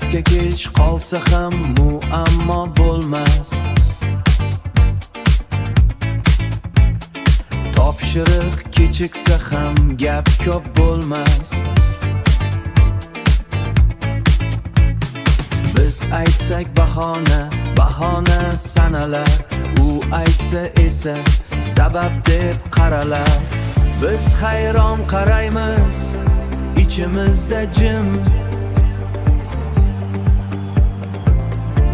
Darsga kech qolsa ham muammo bo'lmas. Topshiriq kechiksa ham gap ko'p bo'lmas. Biz aytsak bahona, bahona sanalar. U aytsa esa sabab deb qaralar. Biz hayron qaraymiz, ichimizda jim.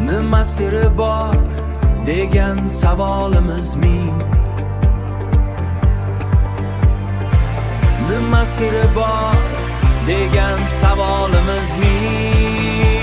Nima siri bor degan savolimiz ming. Nima siri bor degan savolimiz ming.